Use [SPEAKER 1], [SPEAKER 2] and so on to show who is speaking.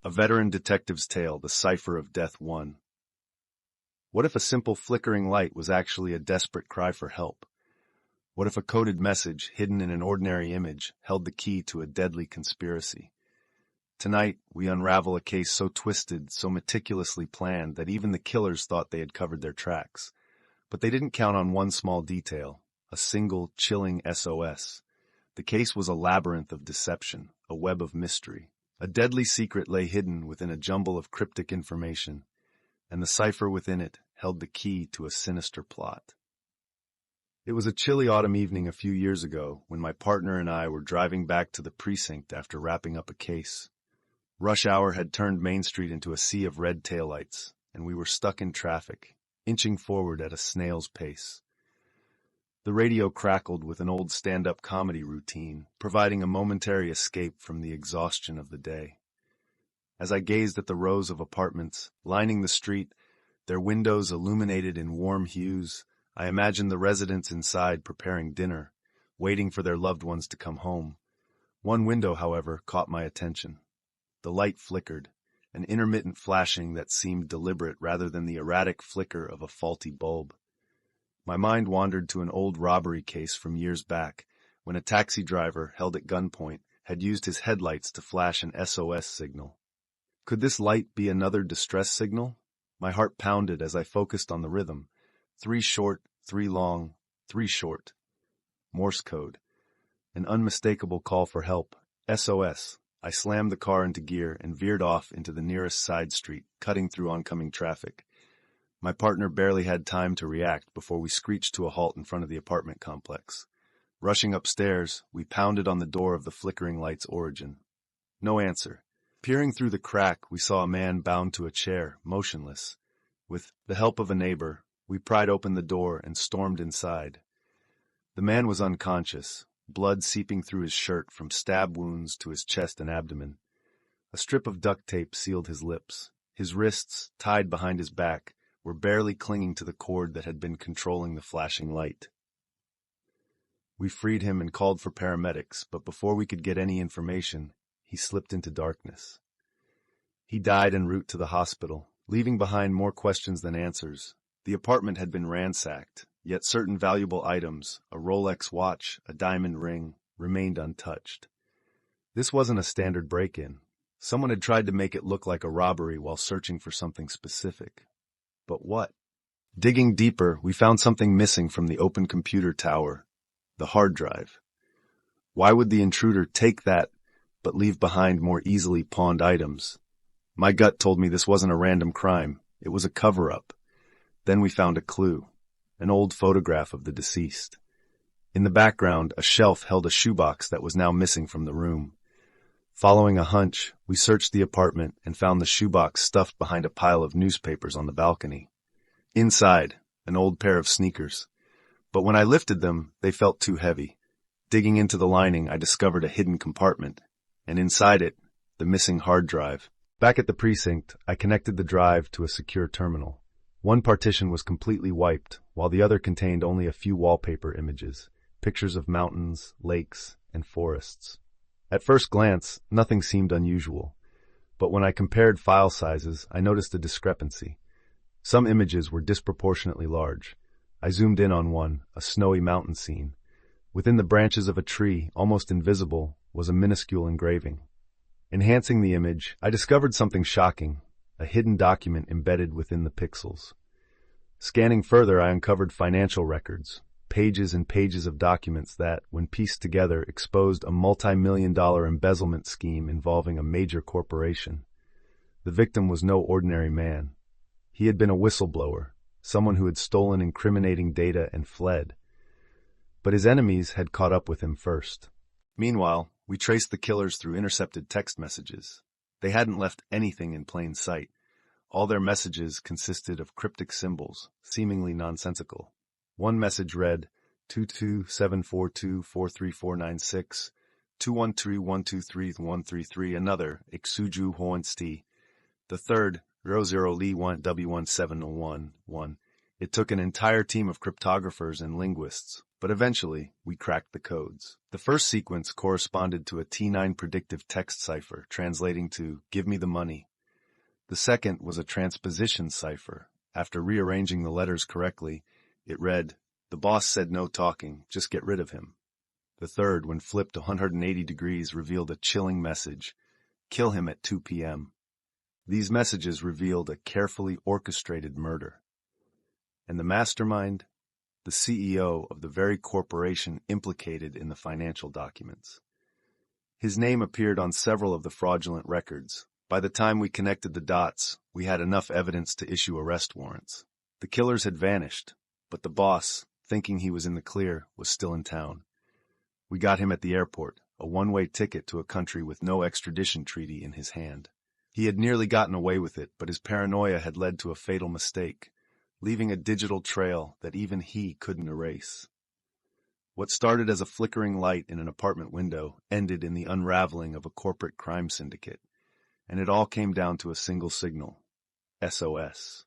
[SPEAKER 1] A veteran detective's tale, the Cipher of Death 1. What if a simple flickering light was actually a desperate cry for help? What if a coded message, hidden in an ordinary image, held the key to a deadly conspiracy? Tonight, we unravel a case so twisted, so meticulously planned that even the killers thought they had covered their tracks. But they didn't count on one small detail, a single, chilling SOS. The case was a labyrinth of deception, a web of mystery. A deadly secret lay hidden within a jumble of cryptic information, and the cipher within it held the key to a sinister plot. It was a chilly autumn evening a few years ago when my partner and I were driving back to the precinct after wrapping up a case. Rush hour had turned Main Street into a sea of red taillights, and we were stuck in traffic, inching forward at a snail's pace. The radio crackled with an old stand-up comedy routine, providing a momentary escape from the exhaustion of the day. As I gazed at the rows of apartments lining the street, their windows illuminated in warm hues, I imagined the residents inside preparing dinner, waiting for their loved ones to come home. One window, however, caught my attention. The light flickered, an intermittent flashing that seemed deliberate rather than the erratic flicker of a faulty bulb. My mind wandered to an old robbery case from years back, when a taxi driver, held at gunpoint, had used his headlights to flash an SOS signal. Could this light be another distress signal? My heart pounded as I focused on the rhythm. 3 short, 3 long, 3 short. Morse code. An unmistakable call for help. SOS. I slammed the car into gear and veered off into the nearest side street, cutting through oncoming traffic. My partner barely had time to react before we screeched to a halt in front of the apartment complex. Rushing upstairs, we pounded on the door of the flickering light's origin. No answer. Peering through the crack, we saw a man bound to a chair, motionless. With the help of a neighbor, we pried open the door and stormed inside. The man was unconscious, blood seeping through his shirt from stab wounds to his chest and abdomen. A strip of duct tape sealed his lips. His wrists, tied behind his back, were barely clinging to the cord that had been controlling the flashing light. We freed him and called for paramedics, but before we could get any information, he slipped into darkness. He died en route to the hospital, leaving behind more questions than answers. The apartment had been ransacked, yet certain valuable items, a Rolex watch, a diamond ring, remained untouched. This wasn't a standard break-in. Someone had tried to make it look like a robbery while searching for something specific. But what? Digging deeper, we found something missing from the open computer tower, the hard drive. Why would the intruder take that, but leave behind more easily pawned items? My gut told me this wasn't a random crime. It was a cover-up. Then we found a clue, an old photograph of the deceased. In the background, a shelf held a shoebox that was now missing from the room. Following a hunch, we searched the apartment and found the shoebox stuffed behind a pile of newspapers on the balcony. Inside, an old pair of sneakers. But when I lifted them, they felt too heavy. Digging into the lining, I discovered a hidden compartment, and inside it, the missing hard drive. Back at the precinct, I connected the drive to a secure terminal. One partition was completely wiped, while the other contained only a few wallpaper images, pictures of mountains, lakes, and forests. At first glance, nothing seemed unusual, but when I compared file sizes, I noticed a discrepancy. Some images were disproportionately large. I zoomed in on one, a snowy mountain scene. Within the branches of a tree, almost invisible, was a minuscule engraving. Enhancing the image, I discovered something shocking, a hidden document embedded within the pixels. Scanning further, I uncovered financial records, pages and pages of documents that, when pieced together, exposed a multi-million-dollar embezzlement scheme involving a major corporation. The victim was no ordinary man. He had been a whistleblower, someone who had stolen incriminating data and fled. But his enemies had caught up with him first. Meanwhile, we traced the killers through intercepted text messages. They hadn't left anything in plain sight. All their messages consisted of cryptic symbols, seemingly nonsensical. One message read, 227424346, 213123133. Another, Ixuju Hoensti. The third, 00Li1W17011. It took an entire team of cryptographers and linguists, but eventually we cracked the codes. The first sequence corresponded to a T9 predictive text cipher, translating to "Give me the money." The second was a transposition cipher. After rearranging the letters correctly, it read, "The boss said no talking, just get rid of him." The third, when flipped 180 degrees, revealed a chilling message, "Kill him at 2 p.m." These messages revealed a carefully orchestrated murder. And the mastermind? The CEO of the very corporation implicated in the financial documents. His name appeared on several of the fraudulent records. By the time we connected the dots, we had enough evidence to issue arrest warrants. The killers had vanished, but the boss, thinking he was in the clear, was still in town. We got him at the airport, a one-way ticket to a country with no extradition treaty in his hand. He had nearly gotten away with it, but his paranoia had led to a fatal mistake, leaving a digital trail that even he couldn't erase. What started as a flickering light in an apartment window ended in the unraveling of a corporate crime syndicate, and it all came down to a single signal: SOS.